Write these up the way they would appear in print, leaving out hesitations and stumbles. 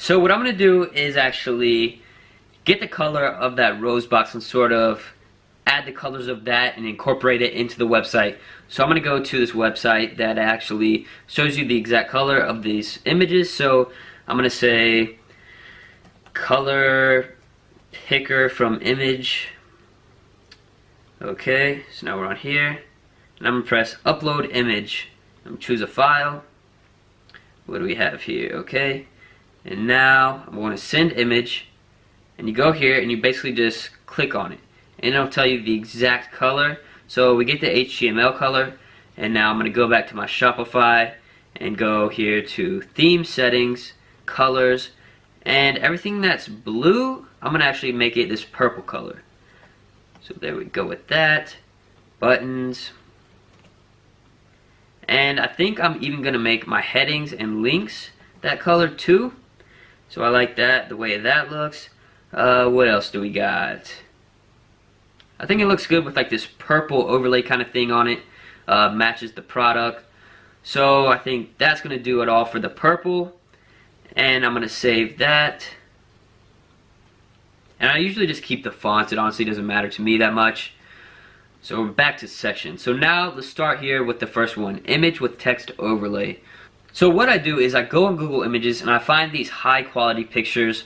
So what I'm going to do is actually get the color of that rose box and sort of add the colors of that and incorporate it into the website. So I'm going to go to this website that actually shows you the exact color of these images. So I'm going to say color picker from image. Okay, so now we're on here, and I'm going to press upload image. I'm going to choose a file. What do we have here? Okay, and now I'm going to send image, and you go here and you basically just click on it, and it'll tell you the exact color. So we get the HTML color, and now I'm going to go back to my Shopify and go here to theme settings, colors, and everything that's blue, I'm going to actually make it this purple color. So there we go with that. Buttons. And I think I'm even going to make my headings and links that color too. So I like that, the way that looks. What else do we got? I think it looks good with like this purple overlay kind of thing on it. Matches the product. So I think that's going to do it all for the purple. And I'm going to save that. And I usually just keep the fonts. It honestly doesn't matter to me that much. So we're back to section. So now let's start here with the first one, image with text overlay. So what I do is I go on Google Images and I find these high quality pictures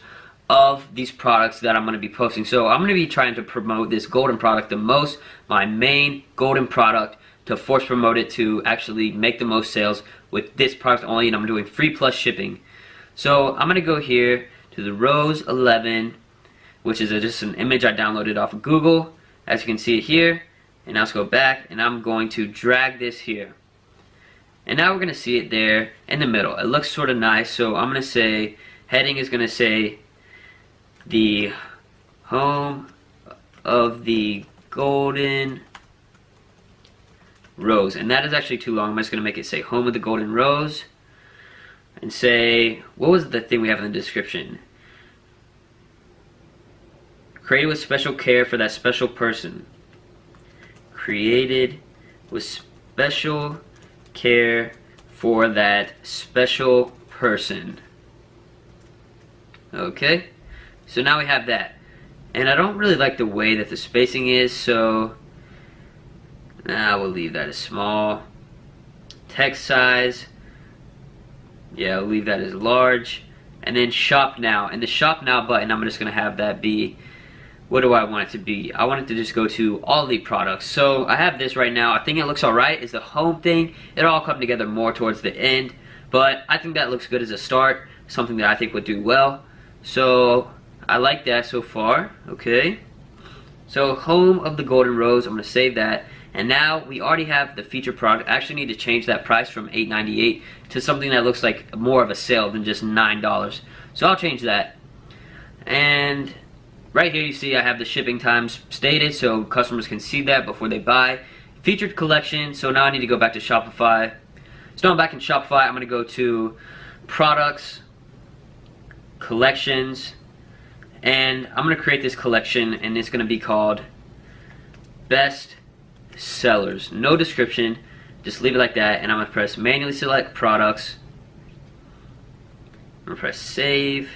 of these products that I'm going to be posting. So I'm going to be trying to promote this golden product the most, my main golden product, to force promote it to actually make the most sales with this product only, and I'm doing free plus shipping. So I'm going to go here to the Rose 11, which is just an image I downloaded off of Google, as you can see it here. And now let's go back, and I'm going to drag this here. And now we're going to see it there in the middle. It looks sort of nice, so I'm going to say, heading is going to say, the home of the golden rose. And that is actually too long. I'm just going to make it say home of the golden rose. And say, what was the thing we have in the description? Created with special care for that special person. Created with special care for that special person. Okay, so now we have that. And I don't really like the way that the spacing is, so we'll leave that as small. Text size, yeah, I'll leave that as large. And then shop now. And the shop now button, I'm just going to have that be, what do I want it to be? I want it to just go to all the products. So I have this right now. I think it looks alright. It's the home thing. It'll all come together more towards the end. But I think that looks good as a start. Something that I think would do well. So I like that so far. Okay. So home of the golden rose. I'm going to save that. And now we already have the featured product. I actually need to change that price from $8.98 to something that looks like more of a sale than just $9. So I'll change that. And right here you see I have the shipping times stated so customers can see that before they buy. Featured collection, so now I need to go back to Shopify. So now I'm back in Shopify. I'm going to go to products, collections, and I'm going to create this collection, and it's going to be called best sellers. No description, just leave it like that, and I'm going to press manually select products. I'm going to press save.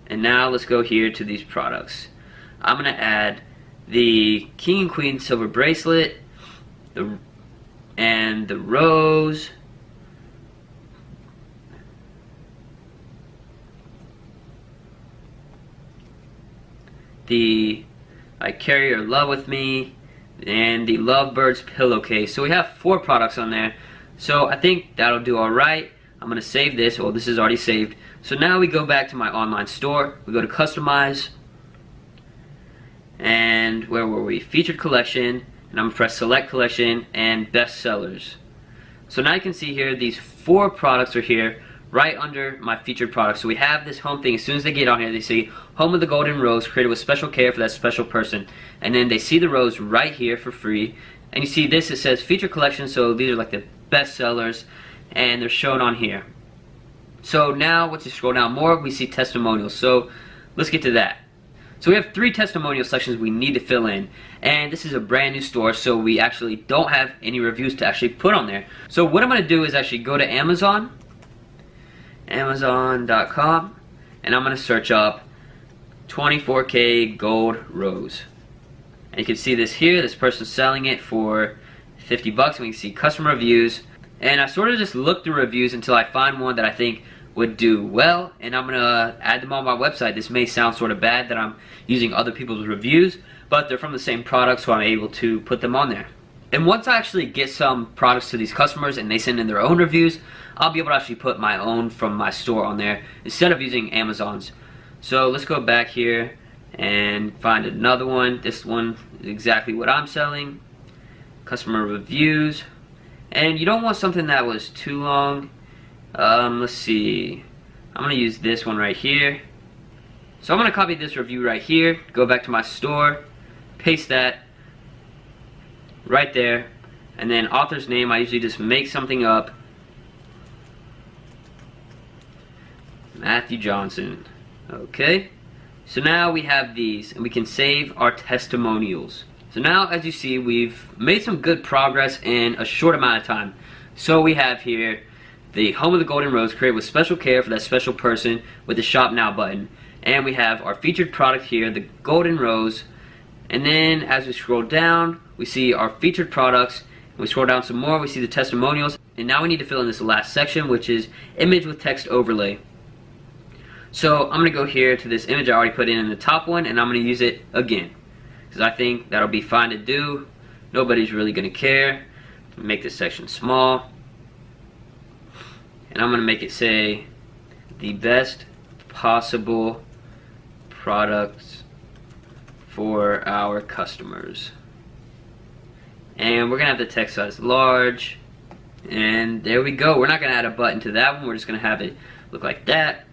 And now let's go here to these products. I'm going to add the King and Queen silver bracelet, and the rose, the I Carry Your Love With Me, and the Lovebirds pillowcase. So we have 4 products on there. So I think that'll do alright. I'm going to save this. Well, this is already saved. So now we go back to my online store. We go to customize. And where were we? Featured collection. And I'm going to press select collection and best sellers. So now you can see here these 4 products are here right under my featured products. So we have this home thing. As soon as they get on here, they see home of the golden rose created with special care for that special person. And then they see the rose right here for free. And you see this, it says featured collection. So these are like the best sellers. And they're shown on here. So now, once you scroll down more, we see testimonials. So let's get to that. So we have 3 testimonial sections we need to fill in. And this is a brand new store, so we actually don't have any reviews to actually put on there. So what I'm going to do is actually go to Amazon. Amazon.com, and I'm gonna search up 24K gold rose. And you can see this here, this person's selling it for 50 bucks, and we can see customer reviews. And I sort of just look through reviews until I find one that I think would do well, and I'm gonna add them on my website. This may sound sort of bad that I'm using other people's reviews, but they're from the same product, so I'm able to put them on there. And once I actually get some products to these customers and they send in their own reviews, I'll be able to actually put my own from my store on there instead of using Amazon's. So let's go back here and find another one. This one is exactly what I'm selling. Customer reviews. And you don't want something that was too long. Let's see. I'm going to use this one right here. So I'm going to copy this review right here, go back to my store, paste that right there, and then author's name, I usually just make something up. Matthew Johnson. Okay. So now we have these, and we can save our testimonials. So now, as you see, we've made some good progress in a short amount of time. So we have here the home of the golden rose, created with special care for that special person, with the shop now button. And we have our featured product here, the golden rose. And then as we scroll down, we see our featured products. And we scroll down some more, we see the testimonials. And now we need to fill in this last section, which is image with text overlay. So I'm going to go here to this image I already put in the top one, and I'm going to use it again, because I think that'll be fine to do. Nobody's really going to care. Make this section small. And I'm going to make it say, the best possible products for our customers. And we're going to have the text size large. And there we go. We're not going to add a button to that one. We're just going to have it look like that.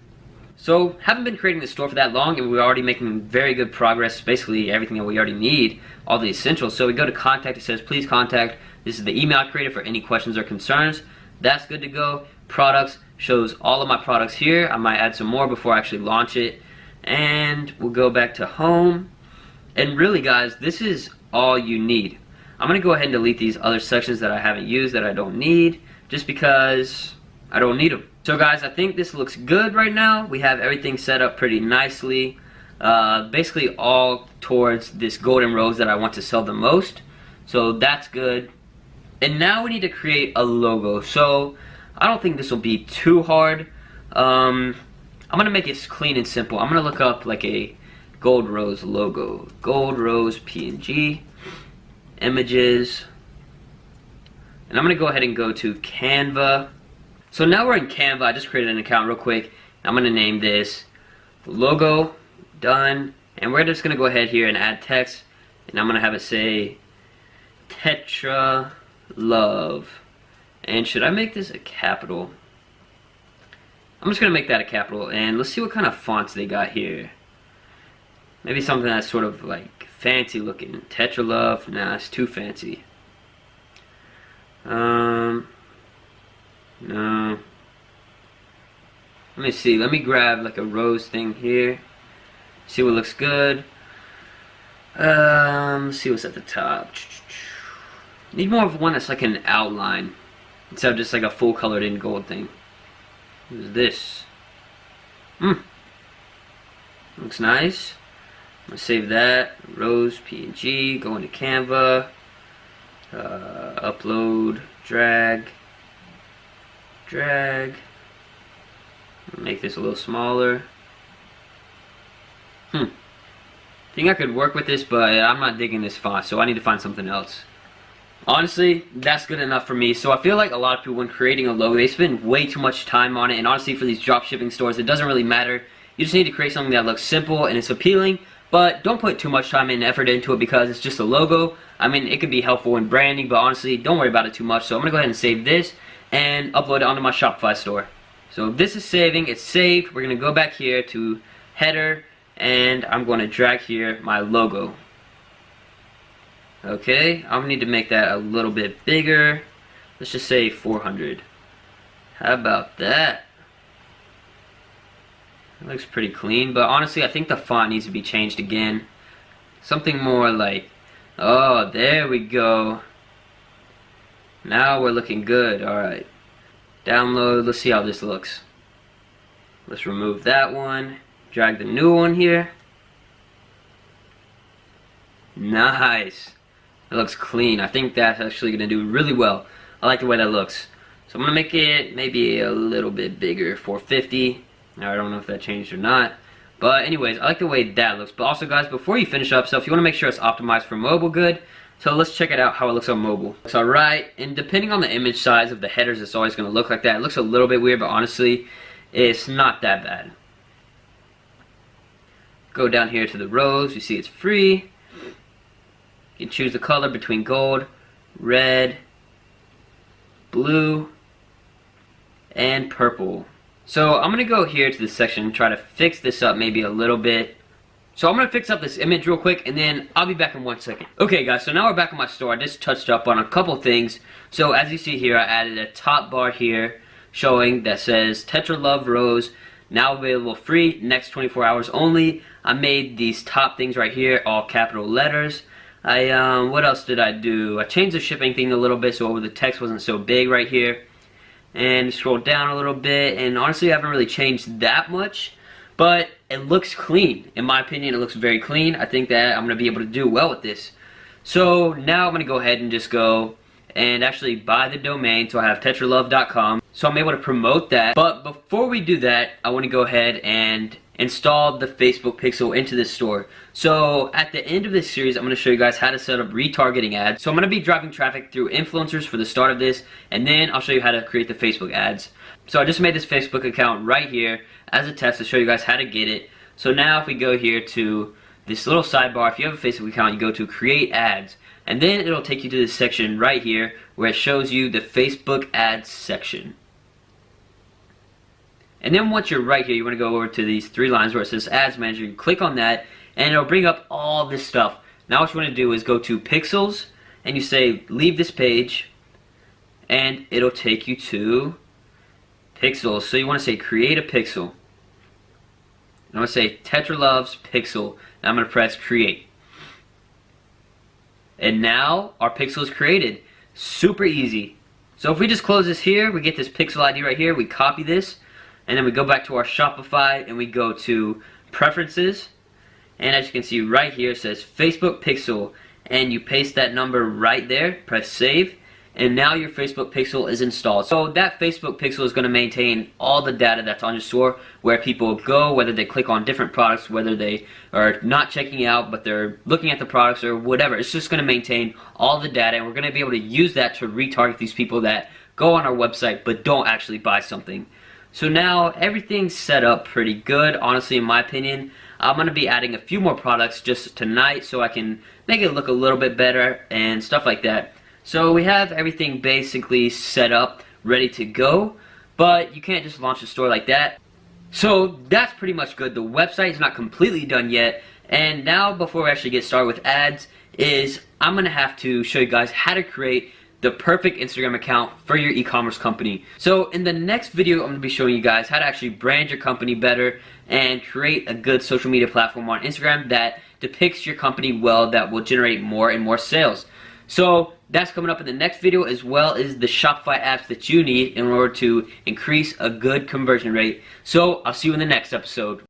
So, haven't been creating the store for that long, and we're already making very good progress. Basically, everything that we already need, all the essentials. So we go to contact. It says, please contact. This is the email I created for any questions or concerns. That's good to go. Products shows all of my products here. I might add some more before I actually launch it. And we'll go back to home. And really, guys, this is all you need. I'm going to go ahead and delete these other sections that I haven't used, that I don't need, just because I don't need them. So guys, I think this looks good right now. We have everything set up pretty nicely. Basically all towards this golden rose that I want to sell the most. So that's good. And now we need to create a logo. So I don't think this will be too hard. I'm going to make it clean and simple. I'm going to look up like a gold rose logo. Gold rose PNG. Images. And I'm going to go ahead and go to Canva. So now we're in Canva. I just created an account real quick. I'm going to name this logo. Done. And we're just going to go ahead here and add text. And I'm going to have it say Tetra Love. And should I make this a capital? I'm just going to make that a capital. And let's see what kind of fonts they got here. Maybe something that's sort of like fancy looking. Tetra Love. Nah, it's too fancy. No. Let me see. Let me grab like a rose thing here. See what looks good. Let's see what's at the top. Need more of one that's like an outline instead of just like a full colored in gold thing. What is this? Looks nice. I'm gonna save that. Rose PNG. Go into Canva. Upload. Drag. Make this a little smaller. Think I could work with this, but I'm not digging this font, so I need to find something else. Honestly, that's good enough for me. So I feel like a lot of people, when creating a logo, they spend way too much time on it. And honestly, for these drop shipping stores, it doesn't really matter. You just need to create something that looks simple and it's appealing, but don't put too much time and effort into it because it's just a logo. I mean, it could be helpful in branding, but honestly, don't worry about it too much. So I'm going to go ahead and save this and upload it onto my Shopify store. So this is saving. It's saved. We're going to go back here to header, and I'm going to drag here my logo. Okay, I'm going to need to make that a little bit bigger. Let's just say 400. How about that? It looks pretty clean, but honestly, I think the font needs to be changed again. Something more like, oh, there we go. Now we're looking good. Alright. Download. Let's see how this looks. Let's remove that one. Drag the new one here. Nice. It looks clean. I think that's actually going to do really well. I like the way that looks. So I'm going to make it maybe a little bit bigger, 450. Now I don't know if that changed or not. But anyways, I like the way that looks. But also guys, before you finish up stuff, you want to make sure it's optimized for mobile good. So let's check it out how it looks on mobile. Looks alright. And depending on the image size of the headers, it's always going to look like that. It looks a little bit weird, but honestly, it's not that bad. Go down here to the rows. You see it's free. You can choose the color between gold, red, blue, and purple. So I'm going to go here to this section and try to fix this up maybe a little bit. So I'm going to fix up this image real quick and then I'll be back in 1 second. Okay guys, so now we're back in my store. I just touched up on a couple things. So as you see here, I added a top bar here showing that says Tetra Love Rose, now available free, next 24 hours only. I made these top things right here, all capital letters. What else did I do? I changed the shipping thing a little bit so the text wasn't so big right here. And scroll down a little bit, and honestly I haven't really changed that much, but it looks clean. In my opinion, it looks very clean. I think that I'm going to be able to do well with this. So now I'm going to go ahead and just go and actually buy the domain, so I have tetralove.com. So I'm able to promote that. But before we do that, I want to go ahead and install the Facebook pixel into this store. So at the end of this series, I'm going to show you guys how to set up retargeting ads. So I'm going to be driving traffic through influencers for the start of this, and then I'll show you how to create the Facebook ads. So I just made this Facebook account right here as a test to show you guys how to get it. So now if we go here to this little sidebar, if you have a Facebook account, you go to create ads, and then it'll take you to this section right here where it shows you the Facebook ads section. And then once you're right here, you want to go over to these 3 lines where it says Ads Manager. You click on that, and it'll bring up all this stuff. Now what you want to do is go to Pixels, and you say leave this page, and it'll take you to Pixels. So you want to say create a pixel. I'm going to say Tetra Loves Pixel, and I'm going to press create. And now our pixel is created. Super easy. So if we just close this here, we get this pixel ID right here, we copy this, and then we go back to our Shopify and we go to Preferences, and as you can see right here it says Facebook Pixel, and you paste that number right there, press save, and now your Facebook Pixel is installed. So that Facebook Pixel is going to maintain all the data that's on your store, where people go, whether they click on different products, whether they are not checking out but they're looking at the products or whatever. It's just going to maintain all the data, and we're going to be able to use that to retarget these people that go on our website but don't actually buy something. So now everything's set up pretty good, honestly, in my opinion. I'm going to be adding a few more products just tonight so I can make it look a little bit better and stuff like that. So we have everything basically set up, ready to go, but you can't just launch a store like that. So that's pretty much good. The website is not completely done yet, and now before we actually get started with ads is I'm going to have to show you guys how to create the perfect Instagram account for your e-commerce company. So in the next video, I'm going to be showing you guys how to actually brand your company better and create a good social media platform on Instagram that depicts your company well, that will generate more and more sales. So that's coming up in the next video, as well as the Shopify apps that you need in order to increase a good conversion rate. So I'll see you in the next episode.